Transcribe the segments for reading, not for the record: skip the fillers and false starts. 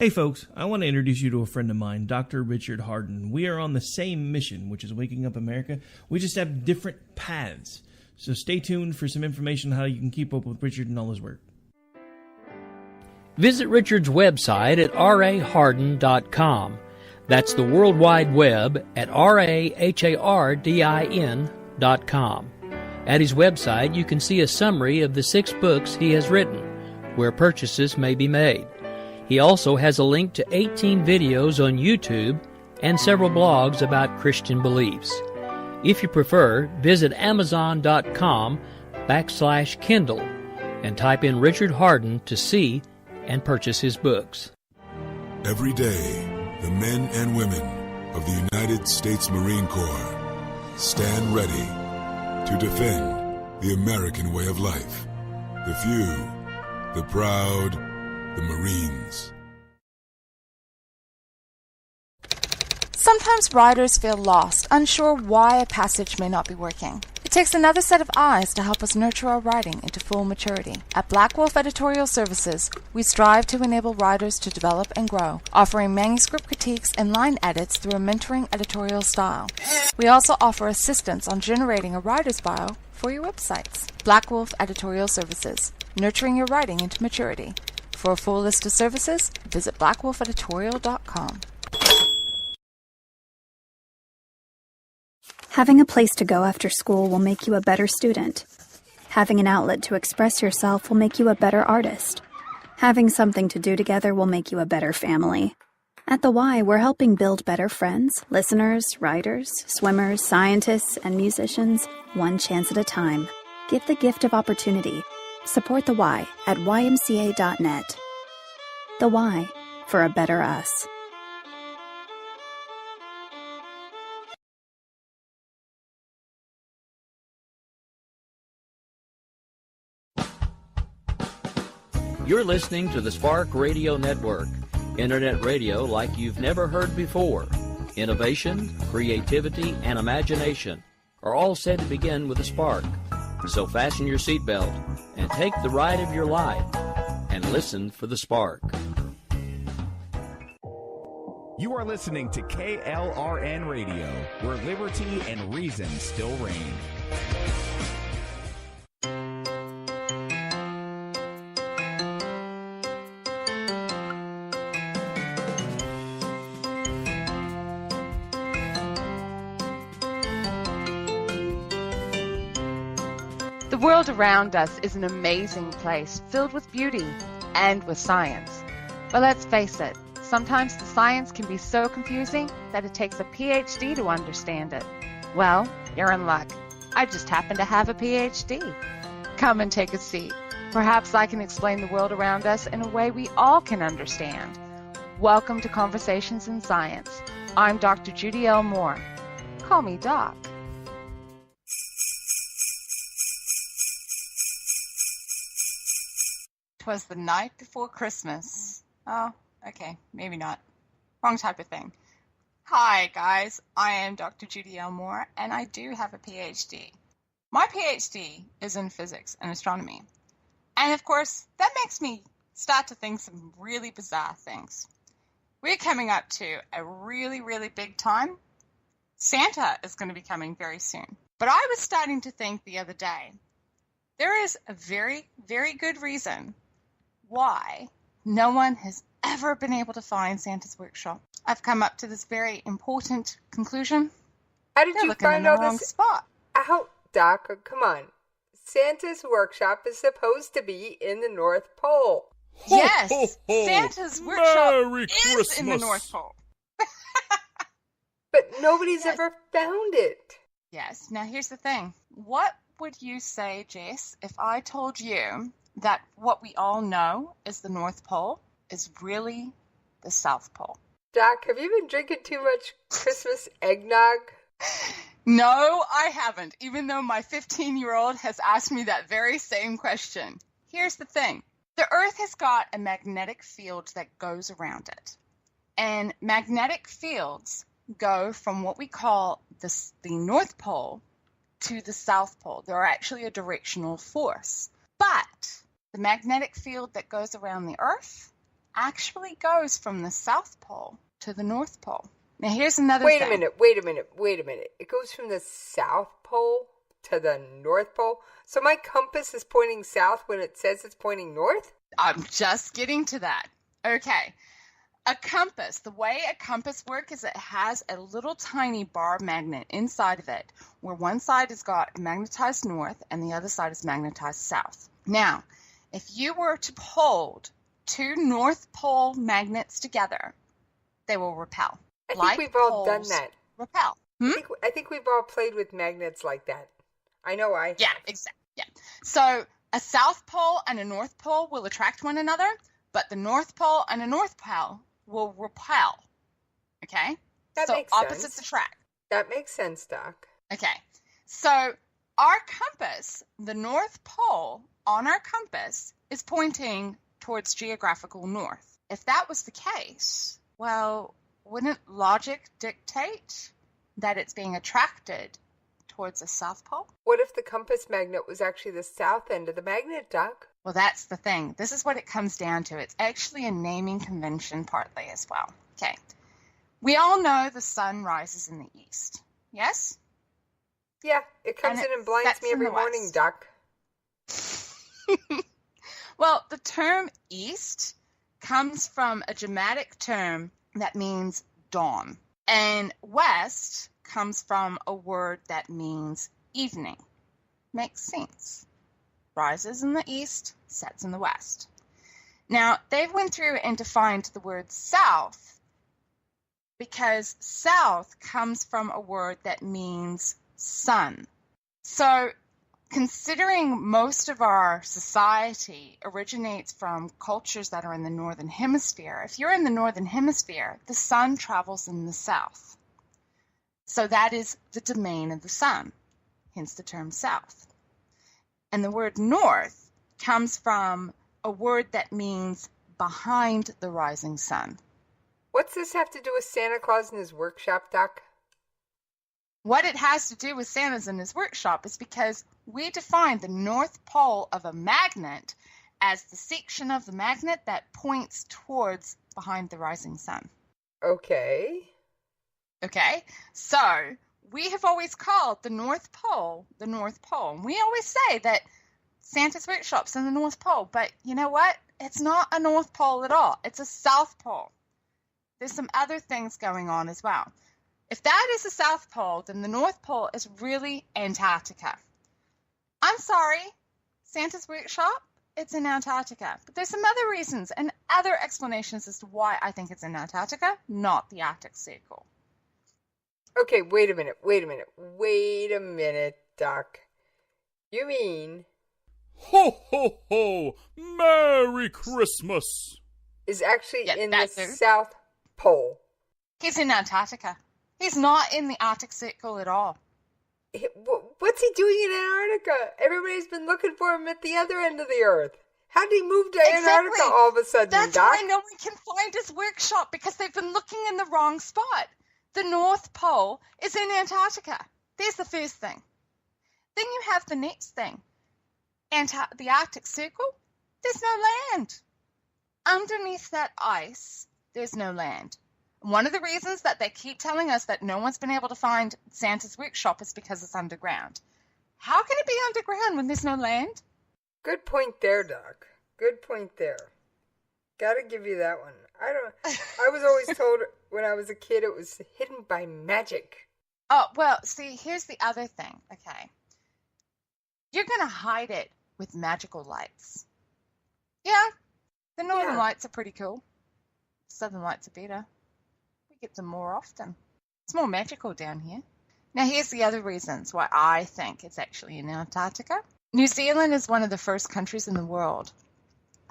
Hey folks, I want to introduce you to a friend of mine, Dr. Richard Harden. We are on the same mission, which is waking up America. We just have different paths. So stay tuned for some information on how you can keep up with Richard and all his work. Visit Richard's website at raharden.com. That's the World Wide Web at RAHARDIN.com. At his website, you can see a summary of the 6 books he has written, where purchases may be made. He also has a link to 18 videos on YouTube and several blogs about Christian beliefs. If you prefer, visit Amazon.com/Kindle and type in Richard Harden to see and purchase his books. Every day, the men and women of the United States Marine Corps stand ready to defend the American way of life. The few, the proud, the Marines. Sometimes writers feel lost, unsure why a passage may not be working. It takes another set of eyes to help us nurture our writing into full maturity. At Black Wolf Editorial Services, we strive to enable writers to develop and grow, offering manuscript critiques and line edits through a mentoring editorial style. We also offer assistance on generating a writer's bio for your websites. Black Wolf Editorial Services, nurturing your writing into maturity. For a full list of services, visit blackwolfeditorial.com. Having a place to go after school will make you a better student. Having an outlet to express yourself will make you a better artist. Having something to do together will make you a better family. At The Y, we're helping build better friends, listeners, writers, swimmers, scientists, and musicians, one chance at a time. Give the gift of opportunity. Support The Y at ymca.net. The Y, for a better us. You're listening to the Spark Radio Network, internet radio like you've never heard before. Innovation, creativity, and imagination are all said to begin with a spark. So fasten your seatbelt and take the ride of your life and listen for the spark. You are listening to KLRN Radio, where liberty and reason still reign. The world around us is an amazing place, filled with beauty and with science. But let's face it, sometimes the science can be so confusing that it takes a PhD to understand it. Well, you're in luck. I just happen to have a PhD. Come and take a seat. Perhaps I can explain the world around us in a way we all can understand. Welcome to Conversations in Science. I'm Dr. Judy L. Moore. Call me Doc. 'Twas the night before Christmas. Oh, okay, maybe not. Wrong type of thing. Hi, guys. I am Dr. Judy L. Moore, and I do have a PhD. My PhD is in physics and astronomy. And, of course, that makes me start to think some really bizarre things. We're coming up to a really, really big time. Santa is going to be coming very soon. But I was starting to think the other day, there is a very, very good reason why no one has ever been able to find Santa's workshop. I've come up to this very important conclusion. How did you find all wrong this? Spot. Ow, Doc, come on. Santa's workshop is supposed to be in the North Pole. Yes, ho, ho. Santa's workshop Merry is Christmas. in the North Pole. But nobody's ever found it. Yes, now here's the thing. What would you say, Jess, if I told you that what we all know is the North Pole is really the South Pole? Doc, have you been drinking too much Christmas eggnog? No, I haven't, even though my 15-year-old has asked me that very same question. Here's the thing. The Earth has got a magnetic field that goes around it. And magnetic fields go from what we call the North Pole to the South Pole. They're actually a directional force. But the magnetic field that goes around the Earth actually goes from the South Pole to the North Pole. Now, here's another Wait thing. a minute. It goes from the South Pole to the North Pole? So my compass is pointing south when it says it's pointing north? I'm just getting to that. Okay. A compass, the way a compass works is it has a little tiny bar magnet inside of it, where one side has got magnetized north and the other side is magnetized south. Now, if you were to hold two North Pole magnets together, they will repel. I think we've all done that. Repel. I think we've all played with magnets like that. I know I have. Yeah, exactly. Yeah. So a South Pole and a North Pole will attract one another, but the North Pole and a North Pole will repel. Okay? That so makes opposites sense. attract. That makes sense, Doc. Okay. So our compass, the North Pole on our compass, is pointing towards geographical north. If that was the case, well, wouldn't logic dictate that it's being attracted towards the South Pole? What if the compass magnet was actually the south end of the magnet, Doc? Well, that's the thing. This is what it comes down to. It's actually a naming convention partly as well. Okay. We all know the sun rises in the east. Yes? Yeah, it comes in and blinds me every morning, Doc. Well, the term east comes from a Germanic term that means dawn. And west comes from a word that means evening. Makes sense. Rises in the east, sets in the west. Now, they went through and defined the word south because south comes from a word that means sun. So, considering most of our society originates from cultures that are in the northern hemisphere, if you're in the northern hemisphere, the sun travels in the south. So that is the domain of the sun, hence the term south. And the word north comes from a word that means behind the rising sun. What's this have to do with Santa Claus and his workshop, Doc? What it has to do with Santa's and his workshop is because we define the North Pole of a magnet as the section of the magnet that points towards behind the rising sun. Okay. Okay? So, we have always called the North Pole the North Pole. And we always say that Santa's workshop's in the North Pole, but you know what? It's not a North Pole at all. It's a South Pole. There's some other things going on as well. If that is the South Pole, then the North Pole is really Antarctica. I'm sorry, Santa's workshop, it's in Antarctica. But there's some other reasons and other explanations as to why I think it's in Antarctica, not the Arctic Circle. Okay, wait a minute, Doc. You mean... Ho, ho, ho! Merry Christmas! Is actually in the that dude. South Pole. He's in Antarctica. He's not in the Arctic Circle at all. What's he doing in Antarctica? Everybody's been looking for him at the other end of the Earth. How did he move to Antarctica all of a sudden, That's Doc? why no one can find his workshop, because they've been looking in the wrong spot. The North Pole is in Antarctica. There's the first thing. Then you have the next thing. The Arctic Circle, there's no land. Underneath that ice, there's no land. One of the reasons that they keep telling us that no one's been able to find Santa's workshop is because it's underground. How can it be underground when there's no land? Good point there, Doc. Good point there. Gotta give you that one. I was always told when I was a kid it was hidden by magic. Oh, well, see, here's the other thing, okay? You're going to hide it with magical lights. Yeah, the northern lights are pretty cool. Southern lights are better. We get them more often. It's more magical down here. Now, here's the other reasons why I think it's actually in Antarctica. New Zealand is one of the first countries in the world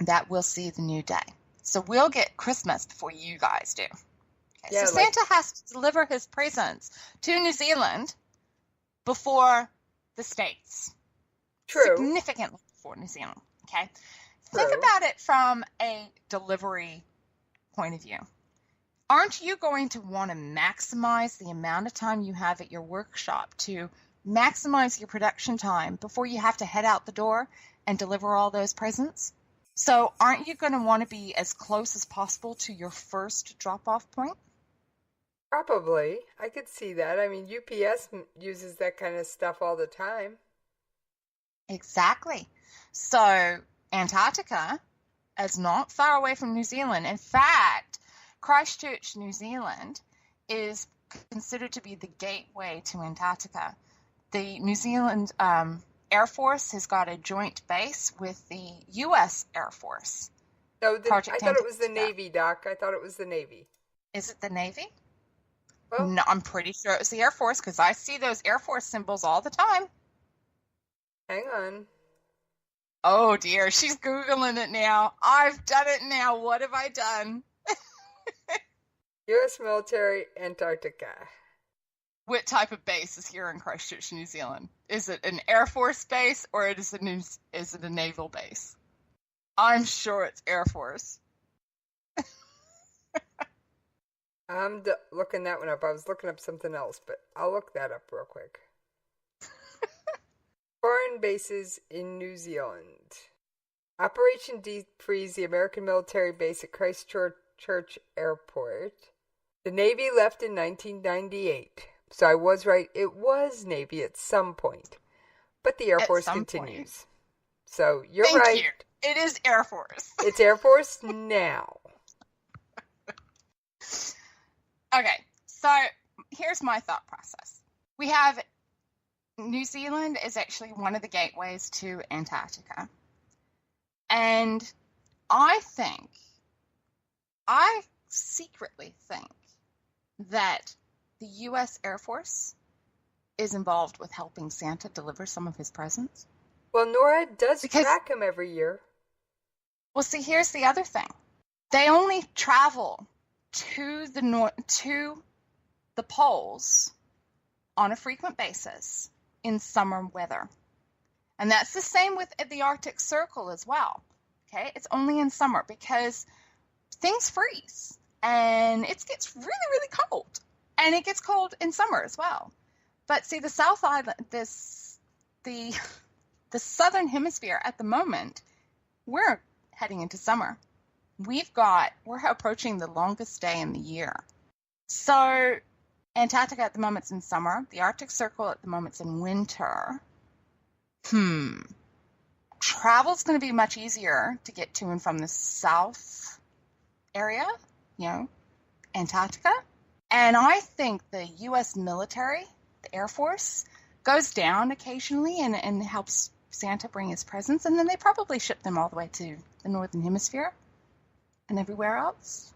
that will see the new day. So we'll get Christmas before you guys do. Okay, Yeah, so Santa has to deliver his presents to New Zealand before the States. True. Significantly before New Zealand. Okay? True. Think about it from a delivery point of view. Aren't you going to want to maximize the amount of time you have at your workshop to maximize your production time before you have to head out the door and deliver all those presents? So aren't you going to want to be as close as possible to your first drop-off point? Probably. I could see that. I mean, UPS uses that kind of stuff all the time. Exactly. So Antarctica is not far away from New Zealand. In fact, Christchurch, New Zealand is considered to be the gateway to Antarctica. The New Zealand Air Force has got a joint base with the U.S. Air Force. No, I thought it was the Navy, Doc. I thought it was the Navy. Is it the Navy? Well, no, I'm pretty sure it was the Air Force because I see those Air Force symbols all the time. Hang on. Oh, dear. She's Googling it now. I've done it now. What have I done? U.S. military, Antarctica. What type of base is here in Christchurch, New Zealand? Is it an Air Force base or is it a naval base? I'm sure it's Air Force. I'm looking that one up. I was looking up something else, but I'll look that up real quick. Foreign bases in New Zealand. Operation Deep Freeze, the American military base at Christchurch Airport. The Navy left in 1998. So I was right. It was Navy at some point. But the Air Force continues. Point. So you're Thank right. You. It is Air Force. It's Air Force now. Okay, so here's my thought process. We have New Zealand is actually one of the gateways to Antarctica. And I secretly think that the U.S. Air Force is involved with helping Santa deliver some of his presents. Well, NORAD does track him every year. Well, see, here's the other thing. They only travel to the poles on a frequent basis in summer weather. And that's the same with the Arctic Circle as well. Okay, it's only in summer because things freeze and it gets really, really cold. And it gets cold in summer as well. But see, the South Island, the Southern Hemisphere at the moment, we're heading into summer. We're approaching the longest day in the year. So Antarctica at the moment's in summer. The Arctic Circle at the moment's in winter. Travel's going to be much easier to get to and from the south area, Antarctica. And I think the U.S. military, the Air Force, goes down occasionally and helps Santa bring his presents. And then they probably ship them all the way to the Northern Hemisphere and everywhere else.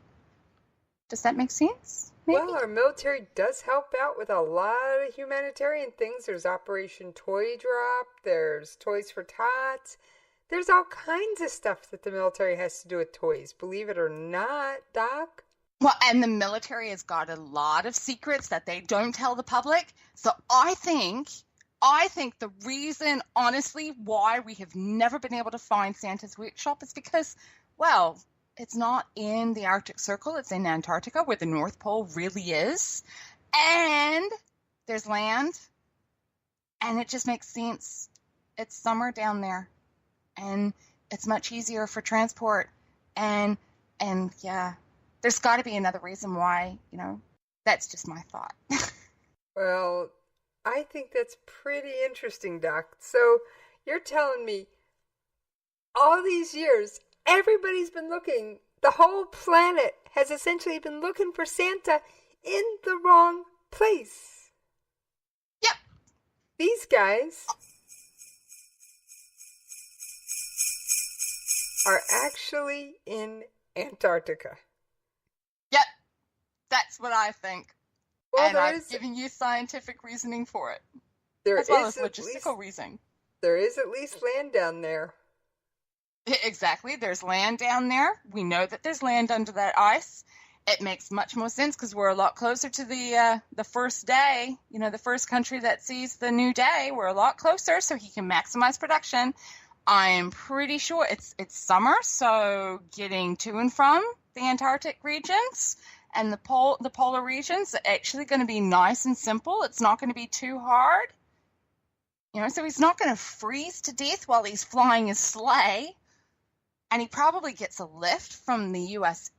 Does that make sense? Maybe? Well, our military does help out with a lot of humanitarian things. There's Operation Toy Drop. There's Toys for Tots. There's all kinds of stuff that the military has to do with toys. Believe it or not, Doc. Well, and the military has got a lot of secrets that they don't tell the public. So I think the reason, honestly, why we have never been able to find Santa's workshop is because, well, it's not in the Arctic Circle. It's in Antarctica, where the North Pole really is. And there's land. And it just makes sense. It's summer down there. And it's much easier for transport. And yeah, there's got to be another reason why, that's just my thought. Well, I think that's pretty interesting, Doc. So you're telling me all these years, everybody's been looking, the whole planet has essentially been looking for Santa in the wrong place. Yep. These guys are actually in Antarctica. Yep. That's what I think. Well, and I've given you scientific reasoning for it. There as well is as logistical reasoning. There is at least land down there. Exactly. There's land down there. We know that there's land under that ice. It makes much more sense because we're a lot closer to the first day. The first country that sees the new day. We're a lot closer, so he can maximize production. I'm pretty sure it's summer, so getting to and from the Antarctic regions and the polar regions are actually going to be nice and simple. It's not going to be too hard. So he's not going to freeze to death while he's flying his sleigh. and he probably gets a lift from the U.S.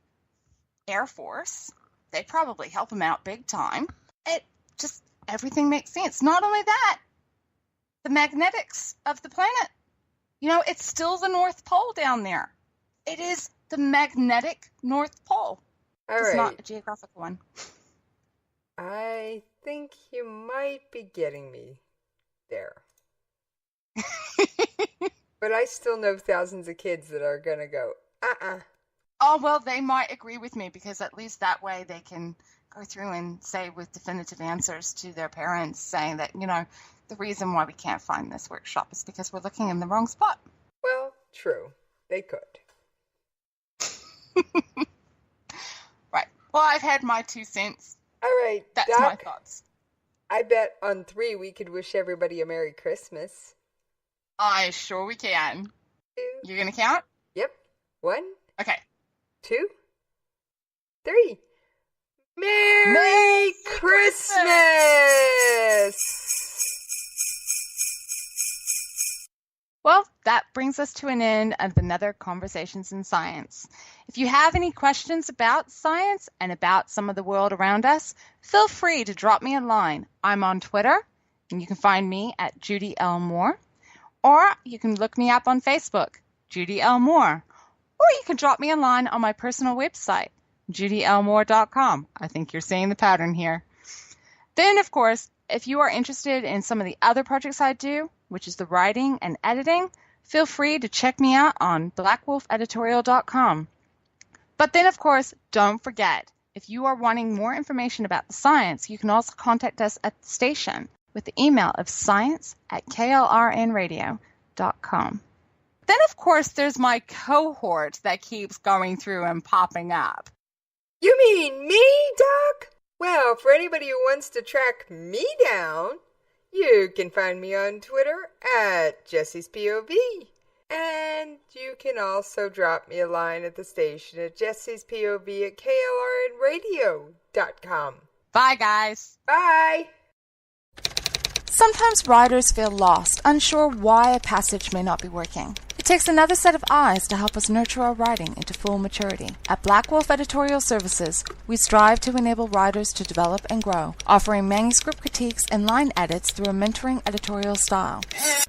Air Force. They probably help him out big time. Everything makes sense. Not only that, the magnetics of the planet, it's still the North Pole down there. It is the magnetic North Pole. It's not a geographical one. I think you might be getting me there. But I still know thousands of kids that are going to go, Oh, well, they might agree with me, because at least that way they can go through and say with definitive answers to their parents, saying that, the reason why we can't find this workshop is because we're looking in the wrong spot. Well, true. They could. Right. Well, I've had my 2 cents. All right. That's Doc, my thoughts. I bet on 3 we could wish everybody a Merry Christmas. I sure we can. 2. You're going to count? Yep. 1. Okay. 2. 3. Merry Christmas! Well, that brings us to an end of another Conversations in Science. If you have any questions about science and about some of the world around us, feel free to drop me a line. I'm on Twitter, and you can find me at Judy L. Moore, or you can look me up on Facebook, Judy L. Moore, or you can drop me a line on my personal website, judylmoore.com. I think you're seeing the pattern here. Then, of course, if you are interested in some of the other projects I do, which is the writing and editing, feel free to check me out on blackwolfeditorial.com. But then, of course, don't forget, if you are wanting more information about the science, you can also contact us at the station with the email of science@klrnradio.com. Then, of course, there's my cohort that keeps going through and popping up. You mean me, Doc? Well, for anybody who wants to track me down, you can find me on Twitter at Jessie's POV. And you can also drop me a line at the station at Jessie's POV at KLRNRadio.com. Bye, guys. Bye. Sometimes writers feel lost, unsure why a passage may not be working. It takes another set of eyes to help us nurture our writing into full maturity. At Black Wolf Editorial Services, we strive to enable writers to develop and grow, offering manuscript critiques and line edits through a mentoring editorial style.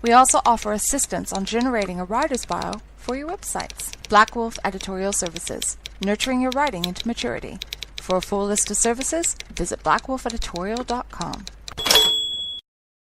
We also offer assistance on generating a writer's bio for your websites. Black Wolf Editorial Services, nurturing your writing into maturity. For a full list of services, visit blackwolfeditorial.com.